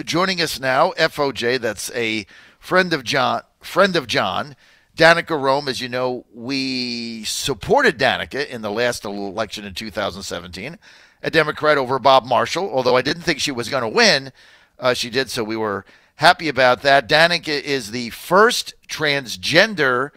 joining us now, FOJ, that's a friend of John, Danica Roem. As you know, we supported Danica in the last election in 2017, a Democrat over Bob Marshall, although I didn't think she was going to win. She did, so we were happy about that. Danica is the first transgender,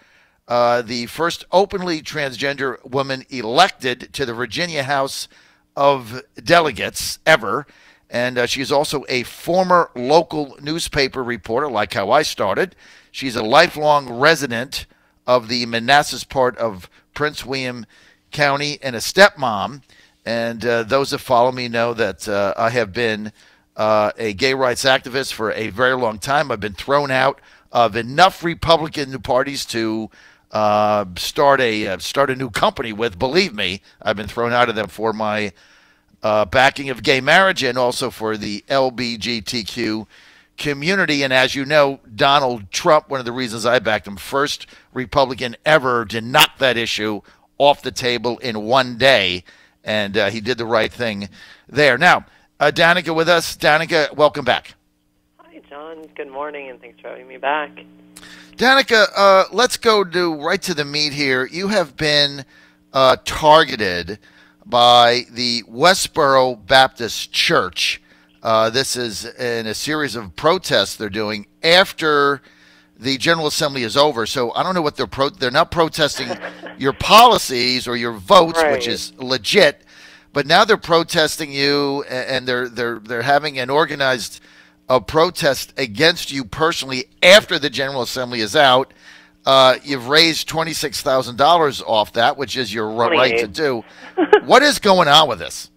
the first openly transgender woman elected to the Virginia House of Delegates ever. And she's also a former local newspaper reporter, like how I started. She's a lifelong resident of the Manassas part of Prince William County and a stepmom. And those that follow me know that I have been a gay rights activist for a very long time. I've been thrown out of enough Republican parties to start a new company with. Believe me, I've been thrown out of them for my backing of gay marriage and also for the LGBTQ community. And as you know, Donald Trump, one of the reasons I backed him, first Republican ever to knock that issue off the table in one day. And he did the right thing there. Now, Danica with us. Danica, welcome back. Hi, John. Good morning, and thanks for having me back. Danica, let's go right to the meat here. You have been targeted by the Westboro Baptist Church. This is in a series of protests they're doing after the General Assembly is over. So I don't know what they're not protesting your policies or your votes, right, which is legit, but now they're protesting you, and they're having an organized protest against you personally after the General Assembly is out. You've raised $26,000 off that, which is your right to do. What is going on with this?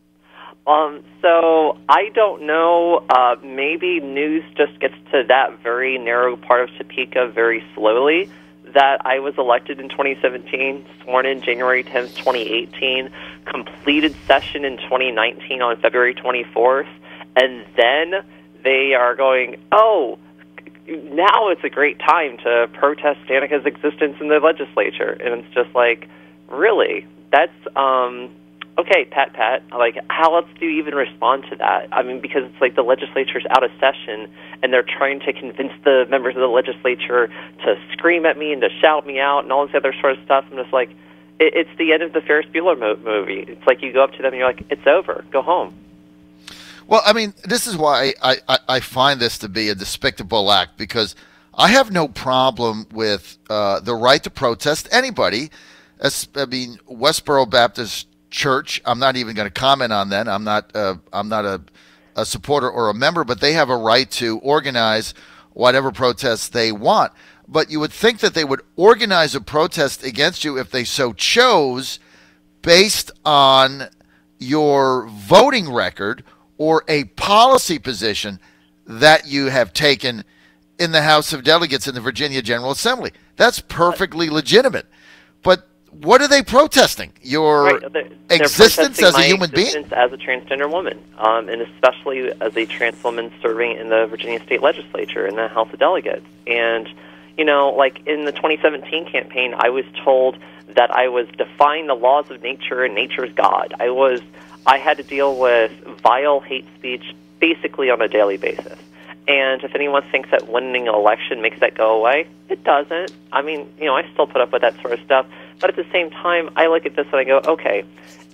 So I don't know. Maybe news just gets to that very narrow part of Topeka very slowly. That I was elected in 2017, sworn in January 10th, 2018, completed session in 2019 on February 24th, and then they are going, oh, now it's a great time to protest Danica's existence in the legislature. And it's just like, really? That's, okay, pat. Like, how else do you even respond to that? I mean, because it's like the legislature's out of session, and they're trying to convince the members of the legislature to scream at me and to shout me out and all this other sort of stuff. I'm just like, it's the end of the Ferris Bueller movie. It's like you go up to them and you're like, it's over, go home. Well, I mean, this is why I find this to be a despicable act, because I have no problem with the right to protest anybody. I mean, Westboro Baptist Church, I'm not even going to comment on that. I'm not a supporter or a member, but they have a right to organize whatever protests they want. But you would think that they would organize a protest against you if they so chose based on your voting record or a policy position that you have taken in the House of Delegates in the Virginia General Assembly. That's perfectly legitimate. But what are they protesting? Your existence as a human being? As a transgender woman, and especially as a trans woman serving in the Virginia State Legislature in the House of Delegates. And, you know, like in the 2017 campaign, I was told that I was defying the laws of nature and nature's God. I had to deal with vile hate speech basically on a daily basis. And if anyone thinks that winning an election makes that go away, it doesn't. I mean, you know, I still put up with that sort of stuff. But at the same time, I look at this and I go, okay,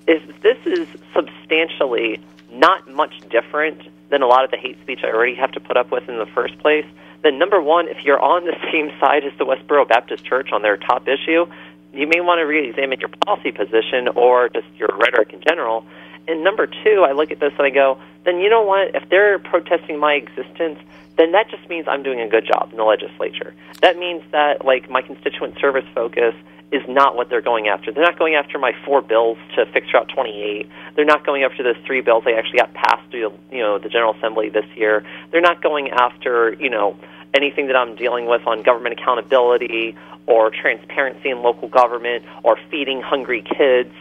if this is substantially not much different than a lot of the hate speech I already have to put up with in the first place, then number one, if you're on the same side as the Westboro Baptist Church on their top issue, you may want to re-examine your policy position or just your rhetoric in general. And number two, I look at this and I go, then you know what? If they're protesting my existence, then that just means I'm doing a good job in the legislature. That means that, like, my constituent service focus is not what they're going after. They're not going after my 4 bills to fix Route 28. They're not going after those 3 bills they actually got passed through, you know, the General Assembly this year. They're not going after, you know, anything that I'm dealing with on government accountability or transparency in local government or feeding hungry kids.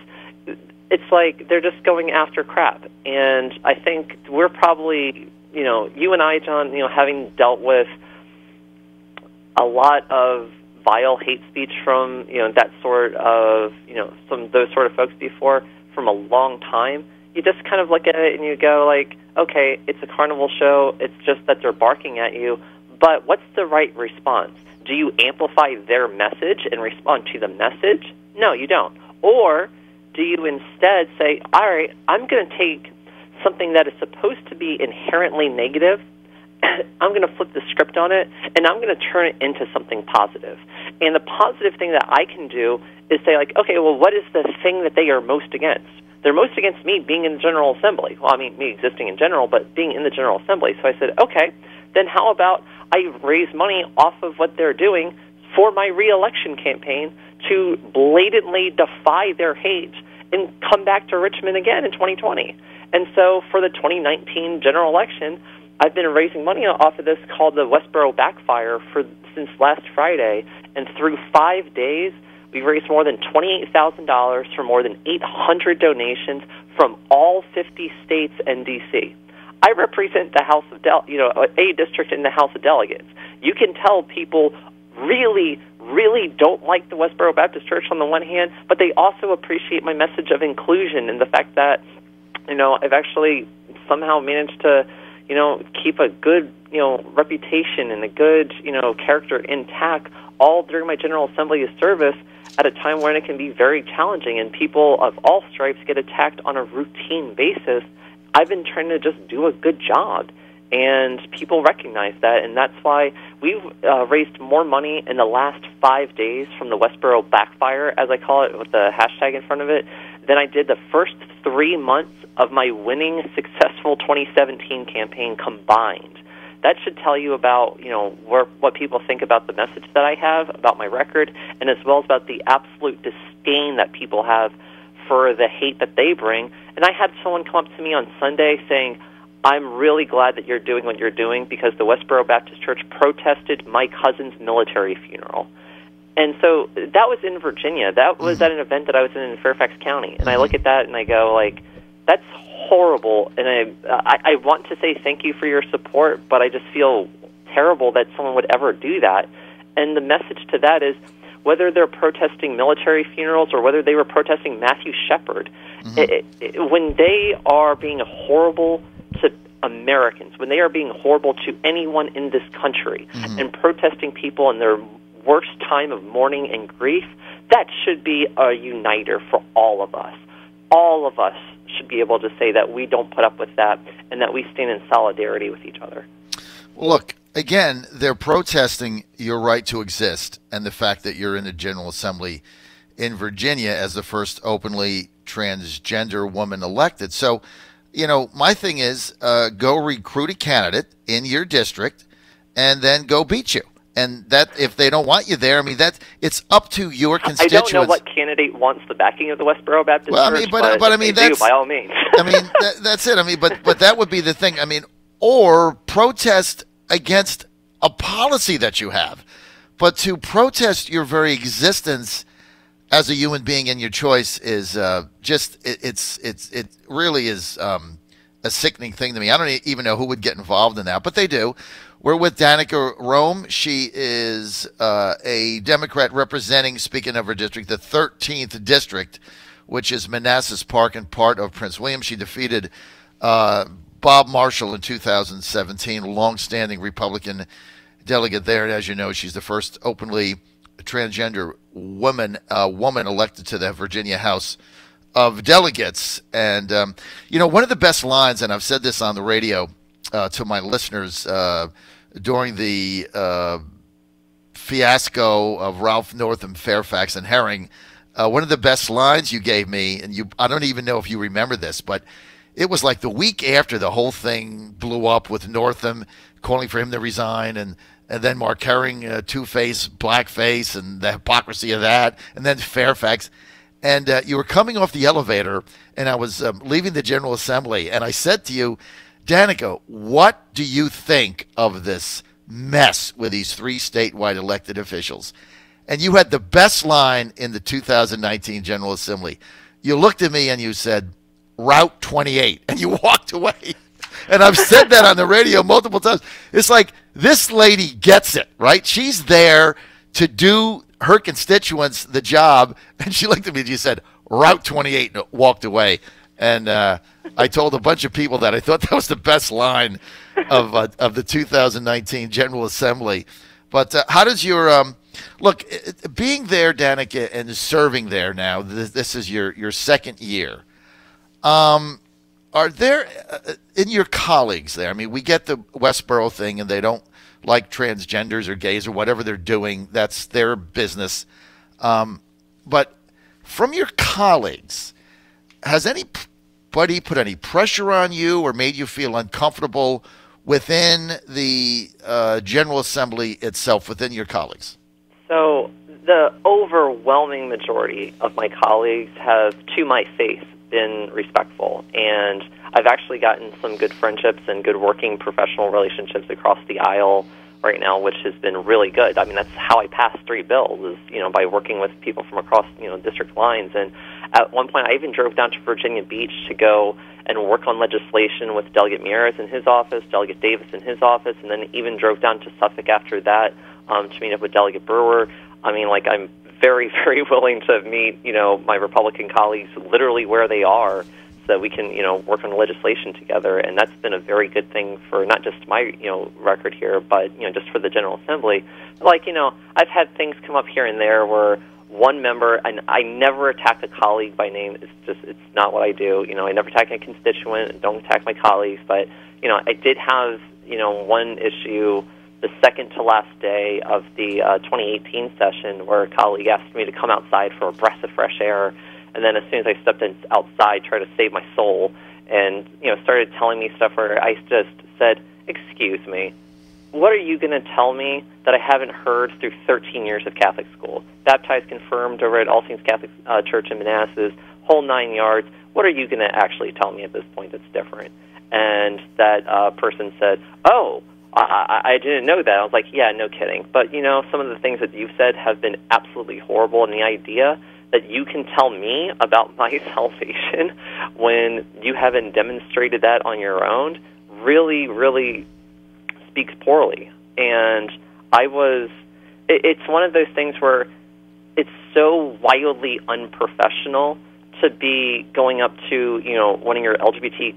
It's like they're just going after crap. And I think we're probably, you know, you and I, John, you know, having dealt with a lot of vile hate speech from, you know, that sort of, you know, some of those sort of folks before from a long time, you just kind of look at it and you go like, okay, it's a carnival show. It's just that they're barking at you. But what's the right response? Do you amplify their message and respond to the message? No, you don't. Or do you instead say, all right, I'm going to take something that is supposed to be inherently negative, I'm going to flip the script on it, and I'm going to turn it into something positive. And the positive thing that I can do is say, like, okay, well, what is the thing that they are most against? They're most against me being in the General Assembly. Well, I mean, me existing in general, but being in the General Assembly. So I said, okay, then how about I raise money off of what they're doing for my re-election campaign to blatantly defy their hate and come back to Richmond again in 2020. And so for the 2019 general election, I've been raising money off of this called the Westboro Backfire since last Friday, and through 5 days, we've raised more than $28,000 for more than 800 donations from all 50 states and D.C. I represent the House of a district in the House of Delegates. You can tell people really, really don't like the Westboro Baptist Church on the one hand, but they also appreciate my message of inclusion and the fact that, I've actually somehow managed to, keep a good, reputation and a good, character intact all during my General Assembly service at a time when it can be very challenging and people of all stripes get attacked on a routine basis. I've been trying to just do a good job, and people recognize that, and that's why we've raised more money in the last 5 days from the Westboro Backfire, as I call it, with the hashtag in front of it, than I did the first 3 months of my winning, successful 2017 campaign combined. That should tell you about, what people think about the message that I have, about my record, and as well as about the absolute disdain that people have for the hate that they bring. And I had someone come up to me on Sunday saying, I'm really glad that you're doing what you're doing because the Westboro Baptist Church protested my cousin's military funeral. And so that was in Virginia. That was at an event that I was in Fairfax County. And I look at that and I go, like, that's horrible. And I want to say thank you for your support, but I just feel terrible that someone would ever do that. And the message to that is, whether they're protesting military funerals or whether they were protesting Matthew Shepard, when they are being horrible to Americans, when they are being horrible to anyone in this country and protesting people in their worst time of mourning and grief, that should be a uniter for all of us. All of us should be able to say that we don't put up with that and that we stand in solidarity with each other. Look, again, they're protesting your right to exist and the fact that you're in the General Assembly in Virginia as the first openly transgender woman elected. So, my thing is go recruit a candidate in your district and then go beat you. And that if they don't want you there, it's up to your constituents. I don't know what candidate wants the backing of the Westboro Baptist Church, but that's by all means. That's it. But that would be the thing. Or protest against a policy that you have. But to protest your very existence as a human being and your choice is it really is a sickening thing to me. I don't even know who would get involved in that, but they do. We're with Danica Roem. She is a Democrat representing, speaking of her district, the 13th district, which is Manassas Park and part of Prince William. She defeated Bob Marshall in 2017, a longstanding Republican delegate there. And as you know, she's the first openly transgender woman elected to the Virginia House of Delegates. And, one of the best lines, and I've said this on the radio to my listeners during the fiasco of Ralph Northam, Fairfax, and Herring, one of the best lines you gave me, and I don't even know if you remember this, but it was like the week after the whole thing blew up with Northam calling for him to resign, and then Mark Herring, two-face, blackface, and the hypocrisy of that, and then Fairfax. And you were coming off the elevator, and I was leaving the General Assembly, and I said to you, Danica, what do you think of this mess with these 3 statewide elected officials? And you had the best line in the 2019 General Assembly. You looked at me and you said, Route 28, and you walked away. And I've said that on the radio multiple times. It's like this lady gets it, right? She's there to do her constituents the job, and she looked at me and she said, Route 28, and walked away. And I told a bunch of people that I thought that was the best line of the 2019 General Assembly. But how does your look being there, Danica, and serving there now? This is your second year. Are there in your colleagues there? I mean, we get the Westboro thing, and they don't like transgenders or gays or whatever they're doing. That's their business. But from your colleagues, has anybody put any pressure on you or made you feel uncomfortable within the General Assembly itself, within your colleagues? So the overwhelming majority of my colleagues have, to my face, been respectful, and I've actually gotten some good friendships and good working professional relationships across the aisle right now, which has been really good. I mean, that's how I passed 3 bills, is, by working with people from across, district lines. And at one point, I even drove down to Virginia Beach to go and work on legislation with Delegate Mieres in his office, Delegate Davis in his office, and then even drove down to Suffolk after that to meet up with Delegate Brewer. I mean, I'm very, very willing to meet, my Republican colleagues literally where they are, so that we can, work on legislation together. And that's been a very good thing for not just my, record here, but, just for the General Assembly. I've had things come up here and there where one member, and I never attack a colleague by name. It's not what I do. I never attack a constituent and don't attack my colleagues. But, I did have, one issue the second to last day of the 2018 session where a colleague asked me to come outside for a breath of fresh air. And then as soon as I stepped outside, tried to save my soul, and started telling me stuff where I just said, "Excuse me, what are you going to tell me that I haven't heard through 13 years of Catholic school? Baptized, confirmed over at All Saints Catholic Church in Manassas, whole 9 yards. What are you going to actually tell me at this point that's different?" And that person said, "Oh, I didn't know that." I was like, "Yeah, no kidding." But some of the things that you've said have been absolutely horrible, and the idea that you can tell me about my salvation when you haven't demonstrated that on your own really, really speaks poorly. And it's one of those things where it's so wildly unprofessional to be going up to, one of your LGBT,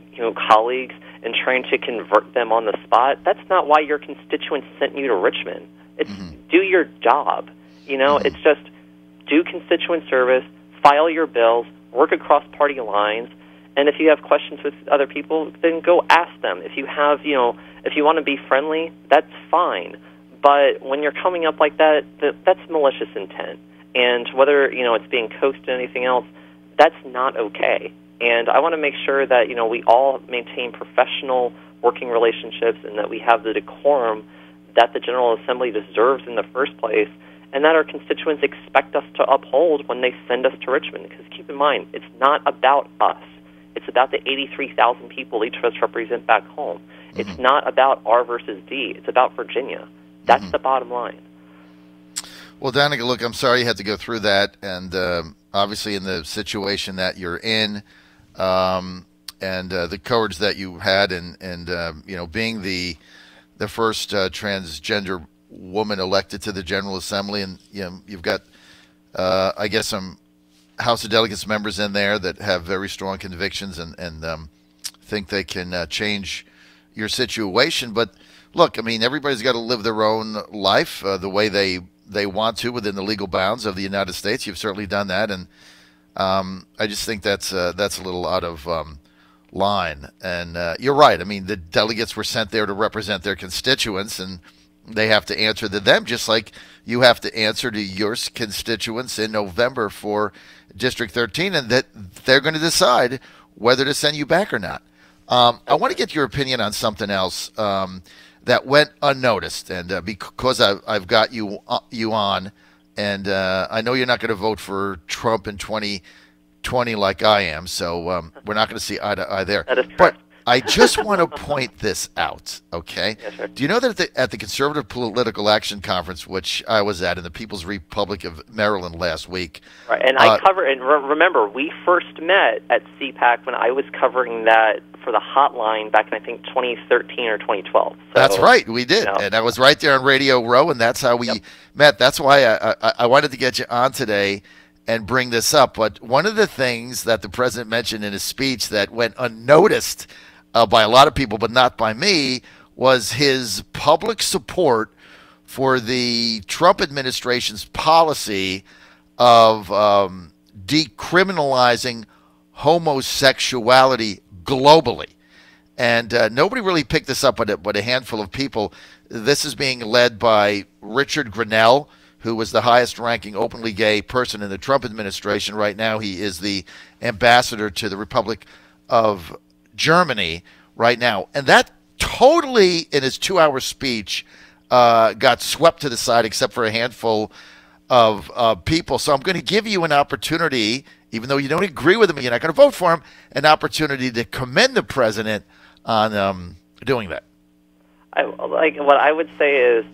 colleagues and trying to convert them on the spot. That's not why your constituents sent you to Richmond. It's do your job. It's just do constituent service, file your bills, work across party lines, and if you have questions with other people, then go ask them. If you have, if you want to be friendly, that's fine. But when you're coming up like that, that's malicious intent. And whether, it's being coaxed or anything else, that's not okay. And I want to make sure that, we all maintain professional working relationships and that we have the decorum that the General Assembly deserves in the first place, and that our constituents expect us to uphold when they send us to Richmond. Because keep in mind, it's not about us. It's about the 83,000 people each of us represent back home. It's not about R versus D. It's about Virginia. That's the bottom line. Well, Danica, look, I'm sorry you had to go through that, and obviously in the situation that you're in, and the courage that you had, and being the first transgender woman elected to the General Assembly, and you've got I guess some House of Delegates members in there that have very strong convictions and think they can change your situation. But look, I mean, everybody's got to live their own life the way they want to within the legal bounds of the United States. You've certainly done that, and I just think that's a little out of line. And you're right. I mean, the delegates were sent there to represent their constituents, and they have to answer to them, just like you have to answer to your constituents in November for District 13, and that they're going to decide whether to send you back or not. I want to get your opinion on something else that went unnoticed, and because I've got you on, and I know you're not going to vote for Trump in 2020 like I am, so we're not going to see eye to eye there. That is correct. But I just want to point this out, okay? Yes, sir. Do you know that at the Conservative Political Action Conference, which I was at in the People's Republic of Maryland last week. Right, and I cover, and remember, we first met at CPAC when I was covering that for the hotline back in, I think, 2013 or 2012. So, that's right, we did. And I was right there on Radio Row, and that's how we met. That's why I wanted to get you on today and bring this up, but one of the things that the president mentioned in his speech that went unnoticed by a lot of people, but not by me, was his public support for the Trump administration's policy of decriminalizing homosexuality globally. And nobody really picked this up, but a handful of people. This is being led by Richard Grenell, who was the highest-ranking openly gay person in the Trump administration. Right now, he is the ambassador to the Republic of Germany right now. And that totally, in his 2-hour speech, got swept to the side, except for a handful of people. So I'm going to give you an opportunity, even though you don't agree with him and you're not going to vote for him, an opportunity to commend the president on doing that. What I would say is,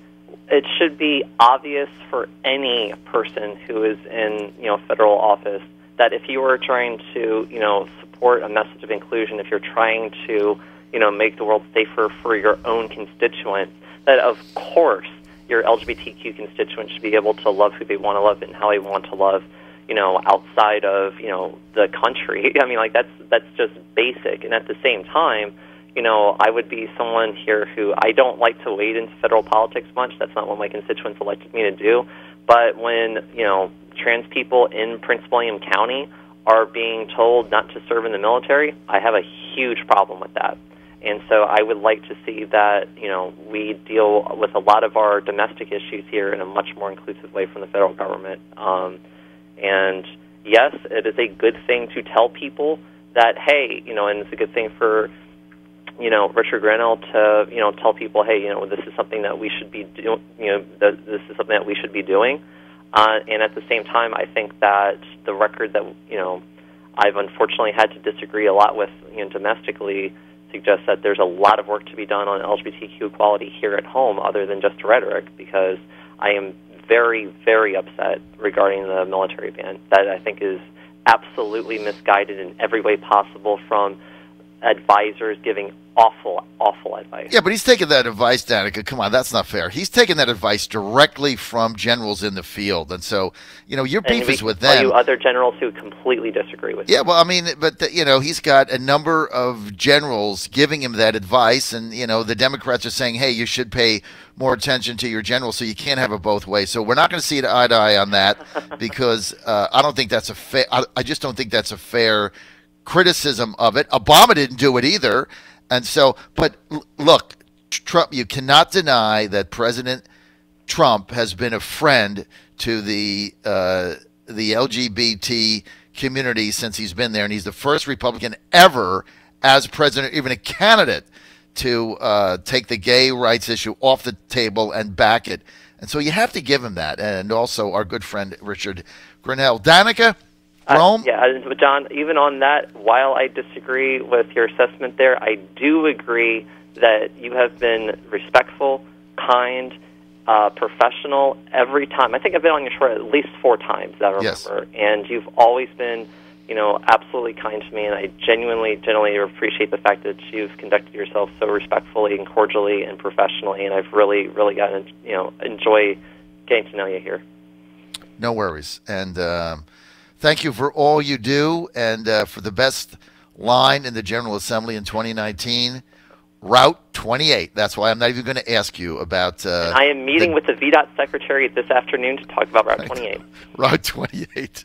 it should be obvious for any person who is in, federal office that if you are trying to, support a message of inclusion, if you're trying to, make the world safer for your own constituents, that of course your LGBTQ constituents should be able to love who they want to love and how they want to love, outside of, the country. I mean, that's just basic. And at the same time, I would be someone here who I don't like to wade into federal politics much. That's not what my constituents elected me to do. But when, trans people in Prince William County are being told not to serve in the military, I have a huge problem with that. And so I would like to see that, we deal with a lot of our domestic issues here in a much more inclusive way from the federal government. And yes, it is a good thing to tell people that, hey, and it's a good thing for Richard Grenell to, tell people, hey, this is something that we should be doing, this is something that we should be doing. And at the same time, I think that the record that, I've unfortunately had to disagree a lot with, domestically suggests that there's a lot of work to be done on LGBTQ equality here at home other than just rhetoric, because I am very, very upset regarding the military ban. That I think is absolutely misguided in every way possible, from advisors giving awful advice. Yeah, but he's taking that advice, Danica. Come on, that's not fair. He's taking that advice directly from generals in the field, and so your beef is with them. You other generals who completely disagree with. Yeah, well, I mean, but he's got a number of generals giving him that advice, and the Democrats are saying, hey, you should pay more attention to your generals, so you can't have it both ways. So we're not going to see eye to eye on that, because I don't think that's a fair. I just don't think that's a fair criticism of it. Obama didn't do it either. And so, but look, Trump, you cannot deny that President Trump has been a friend to the LGBT community since he's been there, and he's the first Republican ever, as president, even a candidate, to take the gay rights issue off the table and back it. And so you have to give him that, and also our good friend Richard Grenell. Danica Roem? But John, even on that, while I disagree with your assessment there, I do agree that you have been respectful, kind, professional every time. I think I've been on your show at least 4 times that I remember. Yes. And you've always been, absolutely kind to me, and I genuinely appreciate the fact that you've conducted yourself so respectfully and cordially and professionally, and I've really, really gotten, enjoy getting to know you here. No worries. And thank you for all you do, and for the best line in the General Assembly in 2019, Route 28. That's why I'm not even going to ask you about... I am meeting with the VDOT secretary this afternoon to talk about Route 28. Route 28.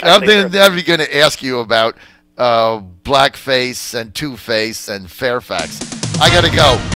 I'm never going to ask you about blackface and Two-Face and Fairfax. I got to go.